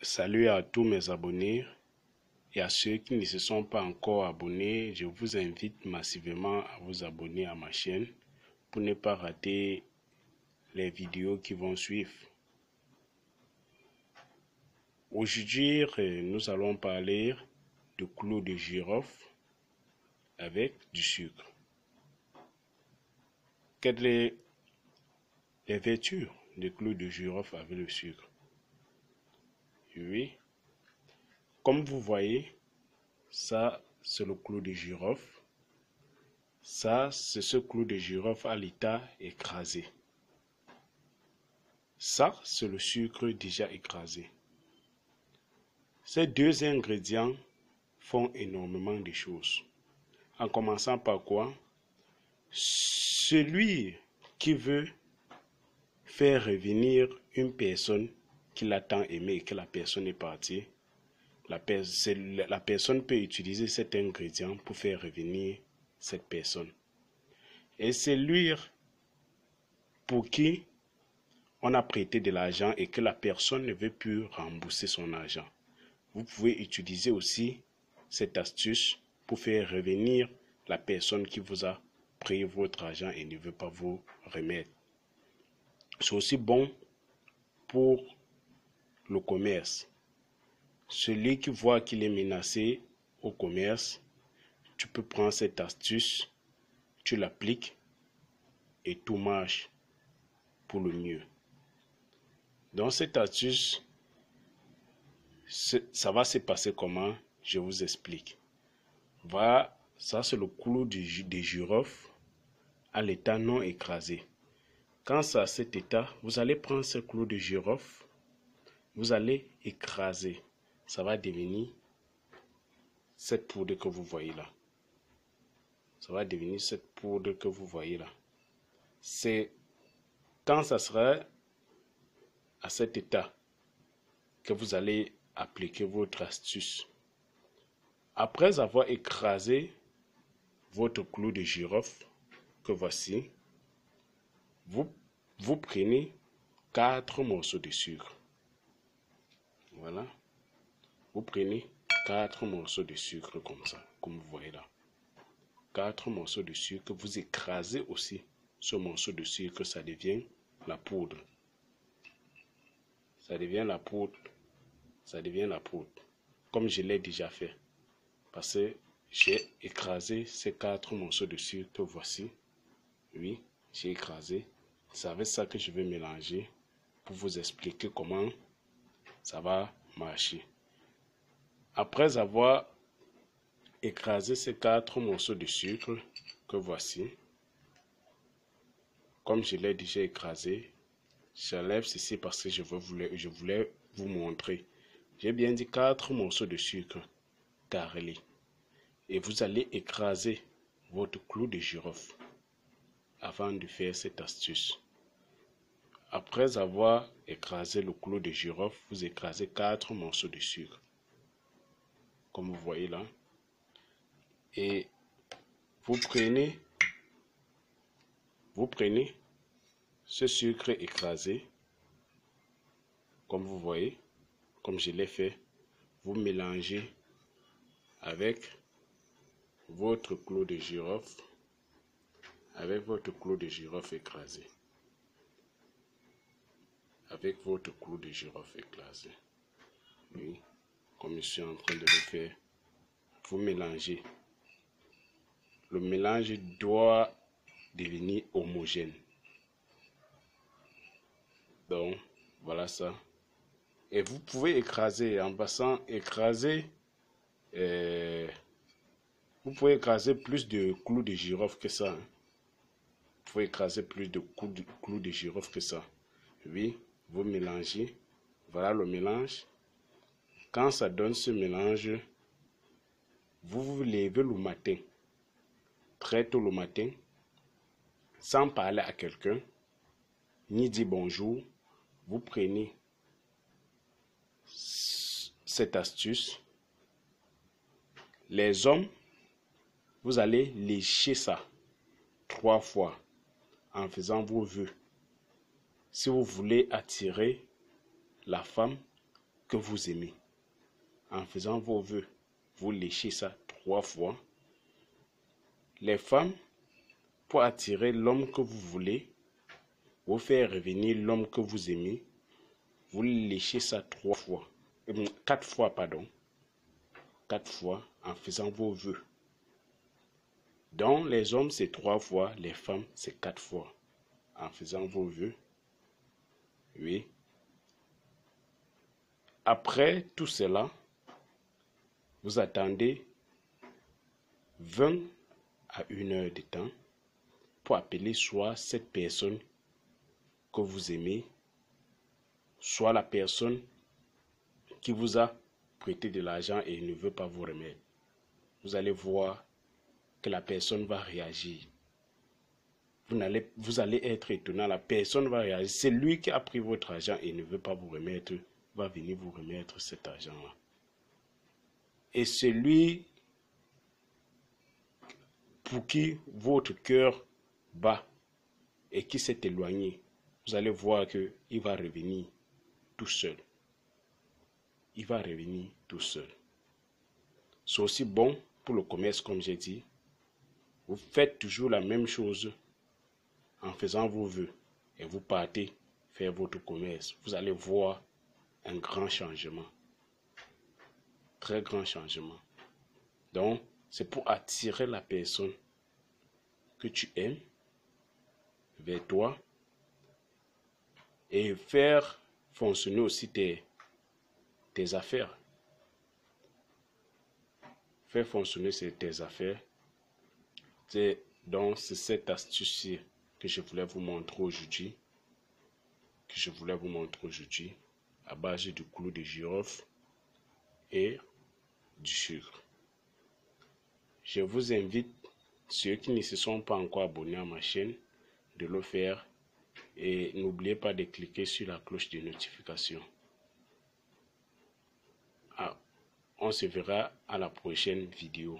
Salut à tous mes abonnés et à ceux qui ne se sont pas encore abonnés. Je vous invite massivement à vous abonner à ma chaîne pour ne pas rater les vidéos qui vont suivre. Aujourd'hui, nous allons parler de clou de girofle avec du sucre. Quelles sont les vertus du clou de girofle avec le sucre? Oui, comme vous voyez, ça c'est le clou de girofle. Ça, c'est ce clou de girofle à l'état écrasé. Ça, c'est le sucre déjà écrasé. Ces deux ingrédients font énormément de choses. En commençant par quoi? Celui qui veut faire revenir une personne qu'il a tant aimée et que la personne est partie, la personne peut utiliser cet ingrédient pour faire revenir cette personne. Et c'est lui pour qui on a prêté de l'argent et que la personne ne veut plus rembourser son argent. Vous pouvez utiliser aussi cette astuce pour faire revenir la personne qui vous a pris votre argent et ne veut pas vous remettre. C'est aussi bon pour le commerce. Celui qui voit qu'il est menacé au commerce, tu peux prendre cette astuce, tu l'appliques et tout marche pour le mieux. Dans cette astuce, ça va se passer comment? Je vous explique. Voilà, ça c'est le clou de girofle à l'état non écrasé. Quand c'est à cet état, vous allez prendre ce clou de girofle, vous allez écraser. Ça va devenir cette poudre que vous voyez là. Ça va devenir cette poudre que vous voyez là. C'est quand ça sera à cet état que vous allez appliquer votre astuce. Après avoir écrasé votre clou de girofle que voici, vous prenez 4 morceaux de sucre. Voilà. Vous prenez 4 morceaux de sucre comme ça, comme vous voyez là. 4 morceaux de sucre, vous écrasez aussi ce morceau de sucre, ça devient la poudre. Ça devient la poudre. Ça devient la poudre. Comme je l'ai déjà fait. Parce que j'ai écrasé ces 4 morceaux de sucre que voici. Oui, j'ai écrasé. C'est avec ça que je vais mélanger pour vous expliquer comment ça va marcher. Après avoir écrasé ces 4 morceaux de sucre que voici, comme je l'ai déjà écrasé, j'enlève ceci parce que je voulais vous montrer. J'ai bien dit 4 morceaux de sucre carrelés. Et vous allez écraser votre clou de girofle avant de faire cette astuce. Après avoir écrasé le clou de girofle, vous écrasez 4 morceaux de sucre. Comme vous voyez là. Et vous prenez ce sucre écrasé, comme vous voyez, comme je l'ai fait, vous mélangez avec votre clou de girofle, écrasé. Avec votre clou de girofle écrasé. Oui, comme je suis en train de le faire, vous mélangez. Le mélange doit devenir homogène. Donc, voilà ça. Et vous pouvez écraser en passant, vous pouvez écraser plus de clous de girofle que ça. Vous pouvez écraser plus de clous de girofle que ça. Oui, vous mélangez. Voilà le mélange. Quand ça donne ce mélange, vous vous levez le matin, très tôt le matin, sans parler à quelqu'un, ni dire bonjour. Vous prenez cette astuce. Les hommes, vous allez lécher ça 3 fois en faisant vos vœux. Si vous voulez attirer la femme, que vous aimez. En faisant vos vœux, vous léchez ça 3 fois. Les femmes, pour attirer l'homme que vous voulez, vous faire revenir l'homme que vous aimez, vous léchez ça 3 fois. 4 fois, pardon. 4 fois en faisant vos vœux. Donc, les hommes, c'est 3 fois, les femmes, c'est 4 fois. En faisant vos vœux. Oui. Après tout cela, vous attendez 20 à 1 heure de temps pour appeler soit cette personne que vous aimez, soit la personne qui vous a prêté de l'argent et ne veut pas vous remettre. Vous allez voir que la personne va réagir. Vous allez être étonnant, la personne va réagir. C'est lui qui a pris votre argent et ne veut pas vous remettre, va venir vous remettre cet argent-là. Et celui pour qui votre cœur bat et qui s'est éloigné, vous allez voir qu'il va revenir tout seul. Il va revenir tout seul. C'est aussi bon pour le commerce, comme j'ai dit. Vous faites toujours la même chose en faisant vos vœux et vous partez faire votre commerce. Vous allez voir un grand changement. Très grand changement. Donc, c'est pour attirer la personne que tu aimes vers toi et faire fonctionner aussi tes affaires. Faire fonctionner tes affaires. Donc, c'est cette astuce que je voulais vous montrer aujourd'hui. À base du clou de girofle et du sucre. Je vous invite, ceux qui ne se sont pas encore abonnés à ma chaîne, de le faire et n'oubliez pas de cliquer sur la cloche de notification. On se verra à la prochaine vidéo.